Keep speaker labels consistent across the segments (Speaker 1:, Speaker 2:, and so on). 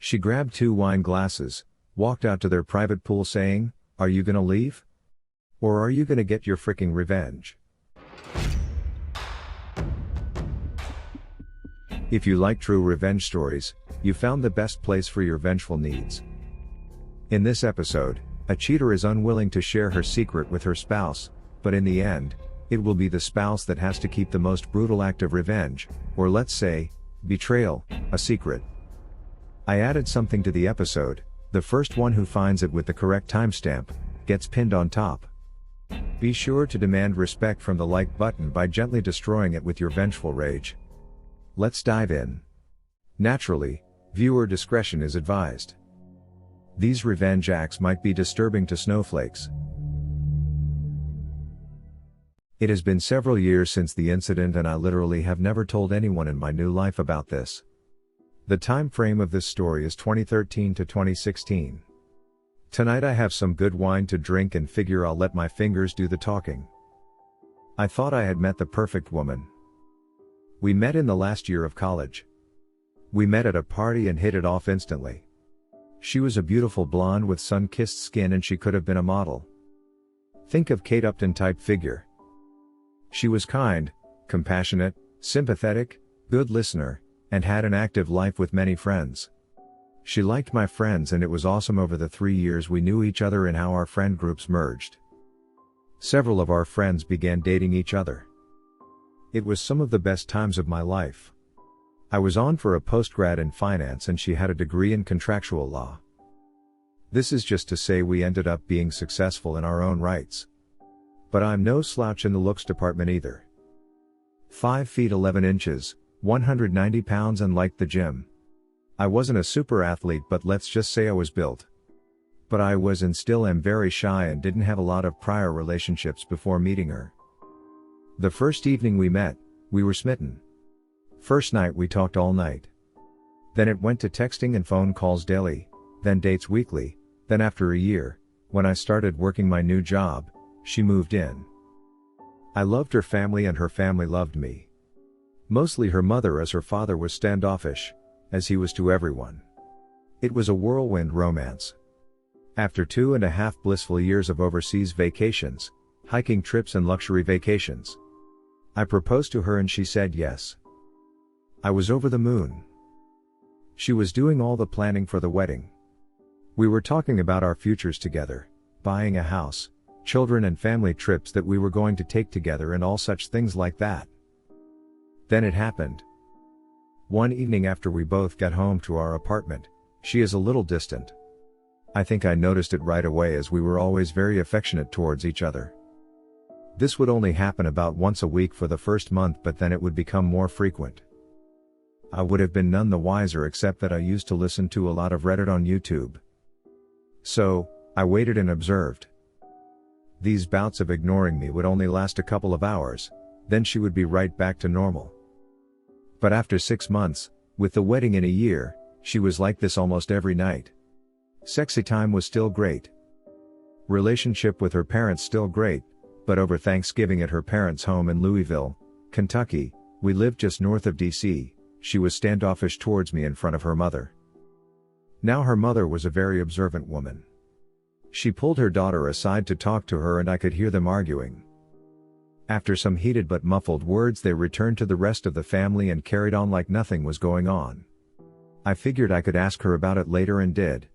Speaker 1: She grabbed 2 wine glasses, walked out to their private pool saying, "Are you gonna leave? Or are you gonna get your fricking revenge?" If you like true revenge stories, you found the best place for your vengeful needs. In this episode, a cheater is unwilling to share her secret with her spouse, but in the end, it will be the spouse that has to keep the most brutal act of revenge, or let's say, betrayal, a secret. I added something to the episode. The first one who finds it with the correct timestamp gets pinned on top. Be sure to demand respect from the like button by gently destroying it with your vengeful rage. Let's dive in. Naturally, viewer discretion is advised. These revenge acts might be disturbing to snowflakes. It has been several years since the incident and I literally have never told anyone in my new life about this. The time frame of this story is 2013 to 2016. Tonight I have some good wine to drink and figure I'll let my fingers do the talking. I thought I had met the perfect woman. We met in the last year of college. We met at a party and hit it off instantly. She was a beautiful blonde with sun-kissed skin and she could have been a model. Think of Kate Upton type figure. She was kind, compassionate, sympathetic, good listener, and had an active life with many friends. She liked my friends and it was awesome over the 3 years we knew each other and how our friend groups merged. Several of our friends began dating each other. It was some of the best times of my life. I was on for a postgrad in finance and she had a degree in contractual law. This is just to say we ended up being successful in our own rights. But I'm no slouch in the looks department either. 5 feet 11 inches, 190 pounds and liked the gym. I wasn't a super athlete but let's just say I was built. But I was and still am very shy and didn't have a lot of prior relationships before meeting her. The first evening we met, we were smitten. First night we talked all night. Then it went to texting and phone calls daily, then dates weekly, then after a year, when I started working my new job, she moved in. I loved her family and her family loved me. Mostly her mother as her father was standoffish, as he was to everyone. It was a whirlwind romance. After 2.5 blissful years of overseas vacations, hiking trips and luxury vacations, I proposed to her and she said yes. I was over the moon. She was doing all the planning for the wedding. We were talking about our futures together, buying a house, children and family trips that we were going to take together and all such things like that. Then it happened. One evening after we both got home to our apartment, she is a little distant. I think I noticed it right away as we were always very affectionate towards each other. This would only happen about once a week for the first month but then it would become more frequent. I would have been none the wiser except that I used to listen to a lot of Reddit on YouTube. So, I waited and observed. These bouts of ignoring me would only last a couple of hours, then she would be right back to normal. But after 6 months, with the wedding in a year, she was like this almost every night. Sexy time was still great. Relationship with her parents still great, but over Thanksgiving at her parents' home in Louisville, Kentucky, we lived just north of DC, she was standoffish towards me in front of her mother. Now her mother was a very observant woman. She pulled her daughter aside to talk to her and I could hear them arguing. After some heated but muffled words they returned to the rest of the family and carried on like nothing was going on. I figured I could ask her about it later and did.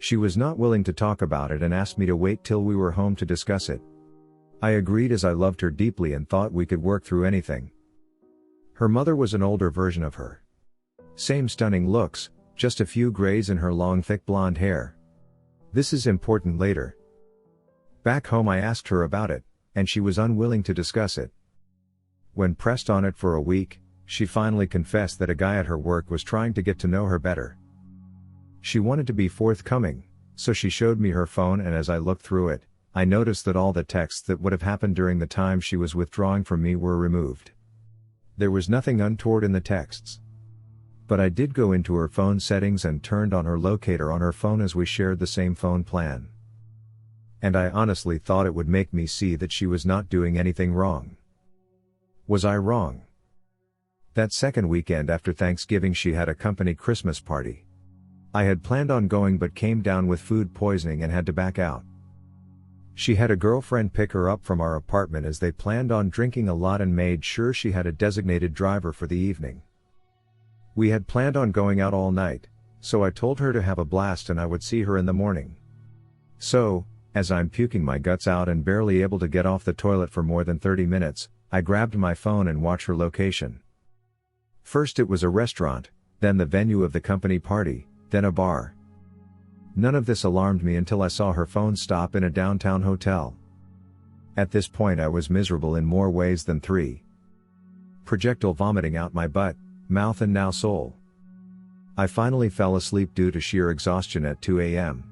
Speaker 1: She was not willing to talk about it and asked me to wait till we were home to discuss it. I agreed as I loved her deeply and thought we could work through anything. Her mother was an older version of her. Same stunning looks, just a few grays in her long thick blonde hair. This is important later. Back home I asked her about it, and she was unwilling to discuss it. When pressed on it for a week, she finally confessed that a guy at her work was trying to get to know her better. She wanted to be forthcoming, so she showed me her phone and as I looked through it, I noticed that all the texts that would have happened during the time she was withdrawing from me were removed. There was nothing untoward in the texts. But I did go into her phone settings and turned on her locator on her phone as we shared the same phone plan. And I honestly thought it would make me see that she was not doing anything wrong. Was I wrong? That second weekend after Thanksgiving she had a company Christmas party. I had planned on going but came down with food poisoning and had to back out. She had a girlfriend pick her up from our apartment as they planned on drinking a lot and made sure she had a designated driver for the evening. We had planned on going out all night, so I told her to have a blast and I would see her in the morning. So, as I'm puking my guts out and barely able to get off the toilet for more than 30 minutes, I grabbed my phone and watched her location. First it was a restaurant, then the venue of the company party, then a bar. None of this alarmed me until I saw her phone stop in a downtown hotel. At this point I was miserable in more ways than 3. Projectile vomiting out my butt, mouth and now soul. I finally fell asleep due to sheer exhaustion at 2 a.m.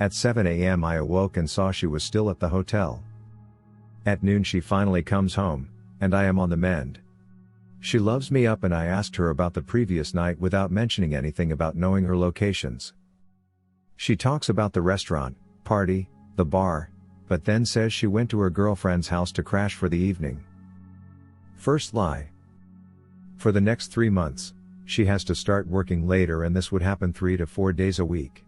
Speaker 1: At 7 a.m. I awoke and saw she was still at the hotel. At noon she finally comes home, and I am on the mend. She loves me up and I asked her about the previous night without mentioning anything about knowing her locations. She talks about the restaurant, party, the bar, but then says she went to her girlfriend's house to crash for the evening. First lie. For the next 3 months, she has to start working later and this would happen 3 to 4 days a week.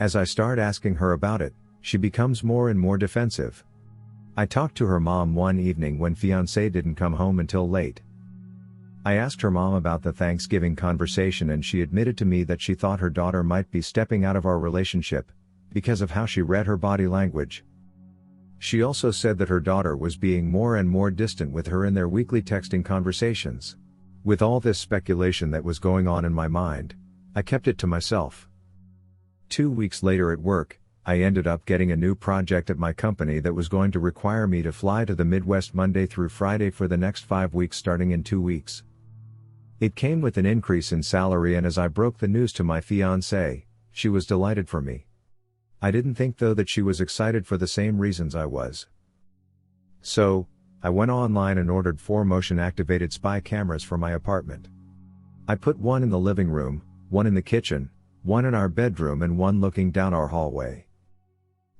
Speaker 1: As I start asking her about it, she becomes more and more defensive. I talked to her mom one evening when fiancé didn't come home until late. I asked her mom about the Thanksgiving conversation and she admitted to me that she thought her daughter might be stepping out of our relationship, because of how she read her body language. She also said that her daughter was being more and more distant with her in their weekly texting conversations. With all this speculation that was going on in my mind, I kept it to myself. 2 weeks later at work, I ended up getting a new project at my company that was going to require me to fly to the Midwest Monday through Friday for the next 5 weeks starting in 2 weeks. It came with an increase in salary and as I broke the news to my fiancée, she was delighted for me. I didn't think though that she was excited for the same reasons I was. So, I went online and ordered 4 motion-activated spy cameras for my apartment. I put one in the living room, one in the kitchen, one in our bedroom and one looking down our hallway.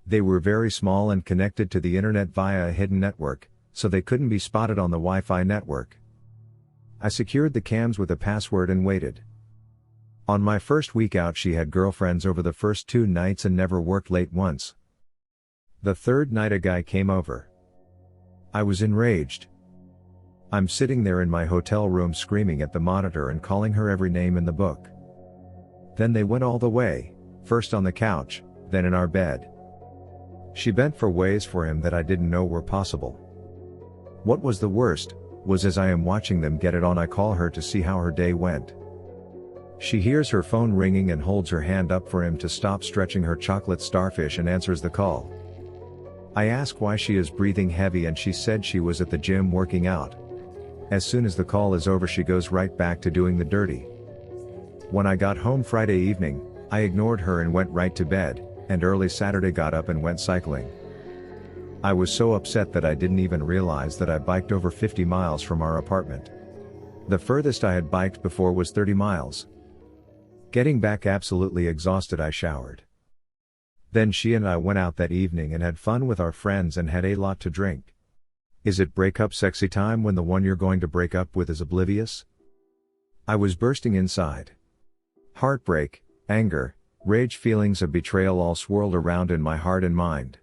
Speaker 1: They were very small and connected to the internet via a hidden network, so they couldn't be spotted on the Wi-Fi network. I secured the cams with a password and waited. On my first week out she had girlfriends over the first 2 nights and never worked late once. The third night a guy came over. I was enraged. I'm sitting there in my hotel room screaming at the monitor and calling her every name in the book. Then they went all the way, first on the couch, then in our bed. She bent for ways for him that I didn't know were possible. What was the worst, was as I am watching them get it on I call her to see how her day went. She hears her phone ringing and holds her hand up for him to stop stretching her chocolate starfish and answers the call. I ask why she is breathing heavy and she said she was at the gym working out. As soon as the call is over she goes right back to doing the dirty. When I got home Friday evening, I ignored her and went right to bed, and early Saturday got up and went cycling. I was so upset that I didn't even realize that I biked over 50 miles from our apartment. The furthest I had biked before was 30 miles. Getting back absolutely exhausted I showered. Then she and I went out that evening and had fun with our friends and had a lot to drink. Is it breakup sexy time when the one you're going to break up with is oblivious? I was bursting inside. Heartbreak, anger, rage, feelings of betrayal all swirled around in my heart and mind.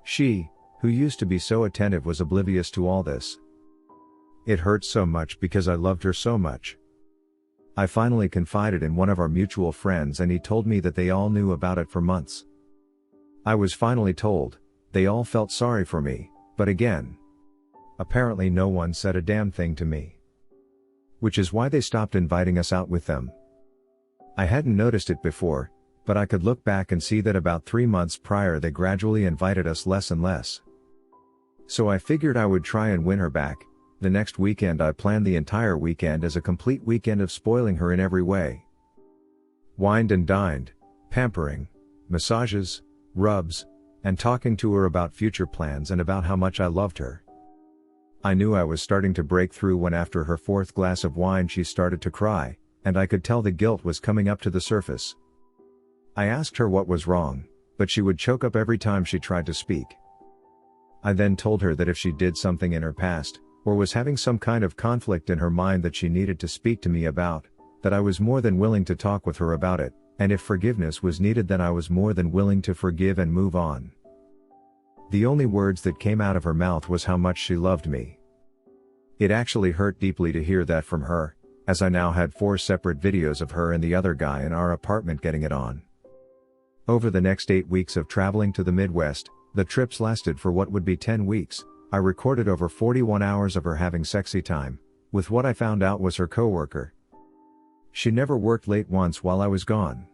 Speaker 1: She, who used to be so attentive, was oblivious to all this. It hurt so much because I loved her so much. I finally confided in one of our mutual friends and he told me that they all knew about it for months. I was finally told, they all felt sorry for me, but again, apparently no one said a damn thing to me. Which is why they stopped inviting us out with them. I hadn't noticed it before, but I could look back and see that about 3 months prior they gradually invited us less and less. So I figured I would try and win her back. The next weekend I planned the entire weekend as a complete weekend of spoiling her in every way. Wined and dined, pampering, massages, rubs, and talking to her about future plans and about how much I loved her. I knew I was starting to break through when after her 4th glass of wine she started to cry, and I could tell the guilt was coming up to the surface. I asked her what was wrong, but she would choke up every time she tried to speak. I then told her that if she did something in her past, or was having some kind of conflict in her mind that she needed to speak to me about, that I was more than willing to talk with her about it, and if forgiveness was needed then I was more than willing to forgive and move on. The only words that came out of her mouth was how much she loved me. It actually hurt deeply to hear that from her, as I now had 4 separate videos of her and the other guy in our apartment getting it on. Over the next 8 weeks of traveling to the Midwest, the trips lasted for what would be 10 weeks, I recorded over 41 hours of her having sexy time, with what I found out was her coworker. She never worked late once while I was gone.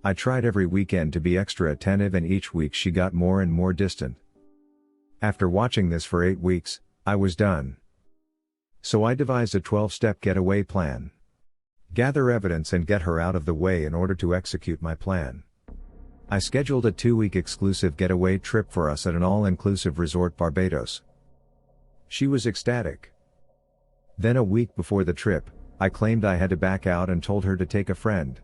Speaker 1: I tried every weekend to be extra attentive and each week she got more and more distant. After watching this for 8 weeks, I was done. So I devised a 12-step getaway plan. Gather evidence and get her out of the way in order to execute my plan. I scheduled a 2-week exclusive getaway trip for us at an all-inclusive resort Barbados. She was ecstatic. Then a week before the trip, I claimed I had to back out and told her to take a friend.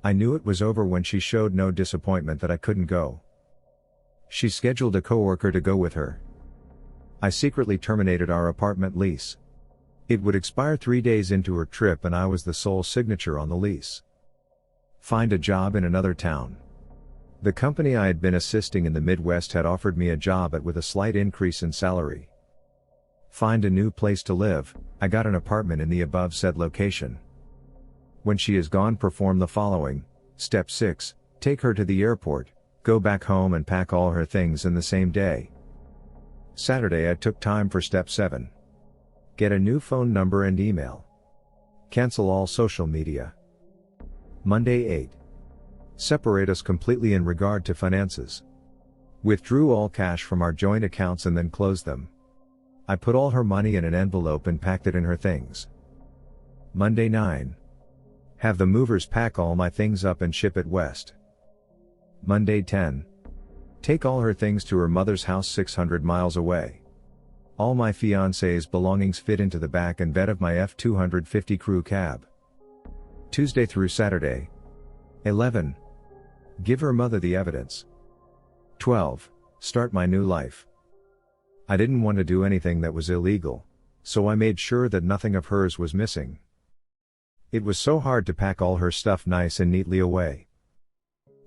Speaker 1: I knew it was over when she showed no disappointment that I couldn't go. She scheduled a coworker to go with her. I secretly terminated our apartment lease. It would expire 3 days into her trip and I was the sole signature on the lease. Find a job in another town. The company I had been assisting in the Midwest had offered me a job with a slight increase in salary. Find a new place to live. I got an apartment in the above said location. When she is gone, perform the following. Step 6, take her to the airport, go back home and pack all her things in the same day. Saturday I took time for step 7. Get a new phone number and email. Cancel all social media. Monday 8. Separate us completely in regard to finances. Withdrew all cash from our joint accounts and then closed them. I put all her money in an envelope and packed it in her things. Monday 9. Have the movers pack all my things up and ship it west. Monday 10. Take all her things to her mother's house 600 miles away. All my fiancé's belongings fit into the back and bed of my F-250 crew cab. Tuesday through Saturday. 11. Give her mother the evidence. 12. Start my new life. I didn't want to do anything that was illegal, so I made sure that nothing of hers was missing. It was so hard to pack all her stuff nice and neatly away.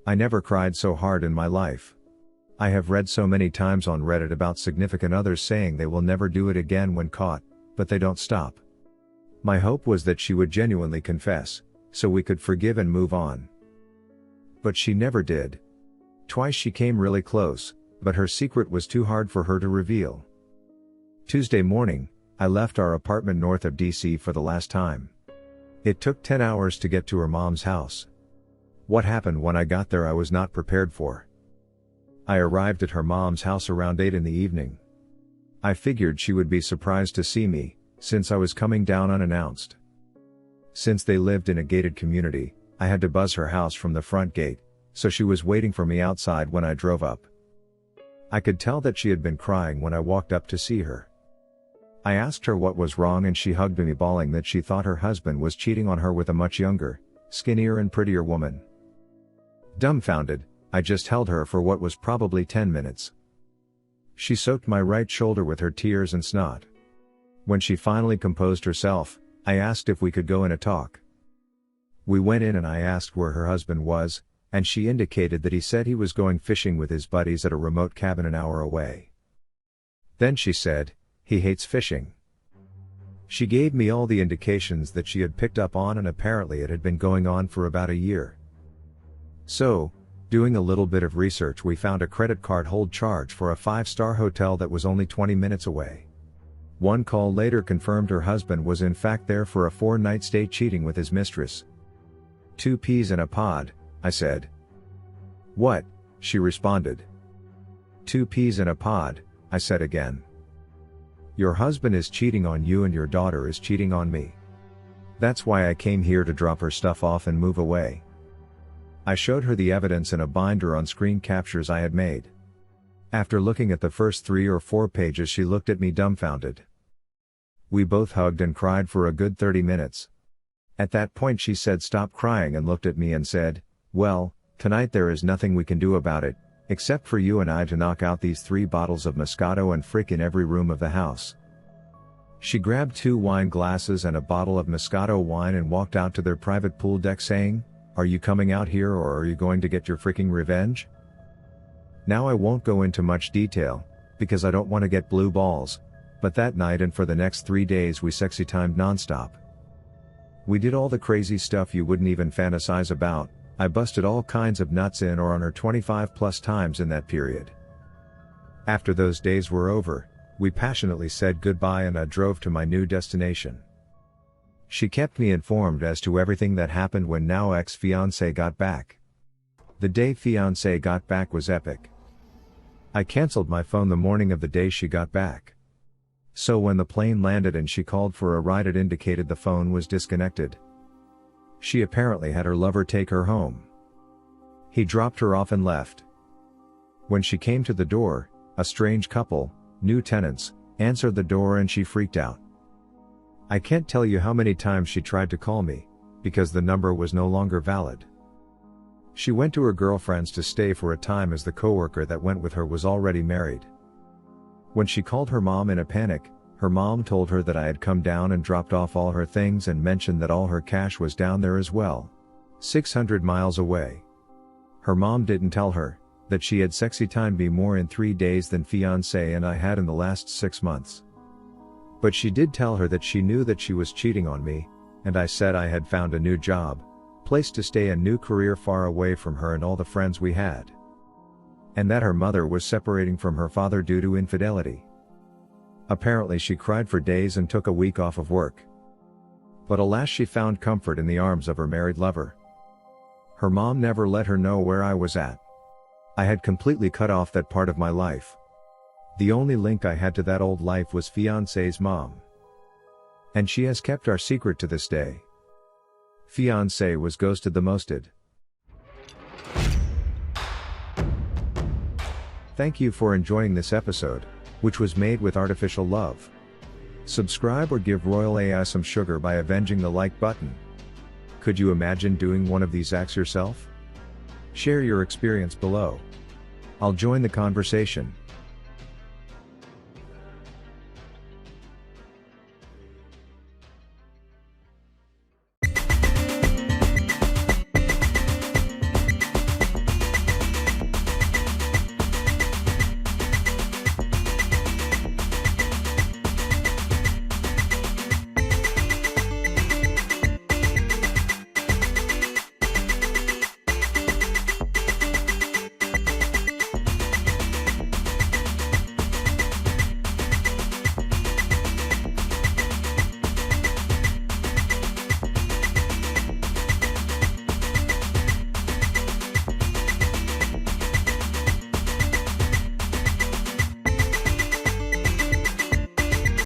Speaker 1: I never cried so hard in my life. I have read so many times on Reddit about significant others saying they will never do it again when caught, but they don't stop. My hope was that she would genuinely confess, so we could forgive and move on. But she never did. Twice she came really close, but her secret was too hard for her to reveal. Tuesday morning, I left our apartment north of DC for the last time. It took 10 hours to get to her mom's house. What happened when I got there I was not prepared for. I arrived at her mom's house around 8 in the evening. I figured she would be surprised to see me, since I was coming down unannounced. Since they lived in a gated community, I had to buzz her house from the front gate, so she was waiting for me outside when I drove up. I could tell that she had been crying when I walked up to see her. I asked her what was wrong and she hugged me bawling that she thought her husband was cheating on her with a much younger, skinnier and prettier woman. Dumbfounded, I just held her for what was probably 10 minutes. She soaked my right shoulder with her tears and snot. When she finally composed herself, I asked if we could go in a talk. We went in and I asked where her husband was, and she indicated that he said he was going fishing with his buddies at a remote cabin an hour away. Then she said, he hates fishing. She gave me all the indications that she had picked up on and apparently it had been going on for about a year. So, doing a little bit of research we found a credit card hold charge for a 5-star hotel that was only 20 minutes away. One call later confirmed her husband was in fact there for a 4-night stay cheating with his mistress. 2 peas in a pod, I said. What? She responded. 2 peas in a pod, I said again. Your husband is cheating on you and your daughter is cheating on me. That's why I came here to drop her stuff off and move away. I showed her the evidence in a binder on screen captures I had made. After looking at the first 3 or 4 pages she looked at me dumbfounded. We both hugged and cried for a good 30 minutes. At that point she said stop crying and looked at me and said, well, tonight there is nothing we can do about it, except for you and I to knock out these 3 bottles of Moscato and frick in every room of the house. She grabbed 2 wine glasses and a bottle of Moscato wine and walked out to their private pool deck saying, "Are you coming out here or are you going to get your freaking revenge?" Now I won't go into much detail, because I don't want to get blue balls, but that night and for the next 3 days we sexy timed nonstop. We did all the crazy stuff you wouldn't even fantasize about. I busted all kinds of nuts in or on her 25 plus times in that period. After those days were over, we passionately said goodbye and I drove to my new destination. She kept me informed as to everything that happened when now ex-fiancé got back. The day fiancé got back was epic. I canceled my phone the morning of the day she got back. So when the plane landed and she called for a ride, it indicated the phone was disconnected. She apparently had her lover take her home. He dropped her off and left. When she came to the door, a strange couple, new tenants, answered the door and she freaked out. I can't tell you how many times she tried to call me, because the number was no longer valid. She went to her girlfriend's to stay for a time as the coworker that went with her was already married. When she called her mom in a panic, her mom told her that I had come down and dropped off all her things and mentioned that all her cash was down there as well, 600 miles away. Her mom didn't tell her that she had sexy timed me more in 3 days than fiancé and I had in the last 6 months. But she did tell her that she knew that she was cheating on me, and I said I had found a new job, place to stay, a new career far away from her and all the friends we had. And that her mother was separating from her father due to infidelity. Apparently she cried for days and took a week off of work. But alas, she found comfort in the arms of her married lover. Her mom never let her know where I was at. I had completely cut off that part of my life. The only link I had to that old life was fiancé's mom. And she has kept our secret to this day. Fiancé was ghosted the mosted. Thank you for enjoying this episode, which was made with artificial love. Subscribe or give Royal A.I some sugar by avenging the like button. Could you imagine doing one of these acts yourself? Share your experience below. I'll join the conversation.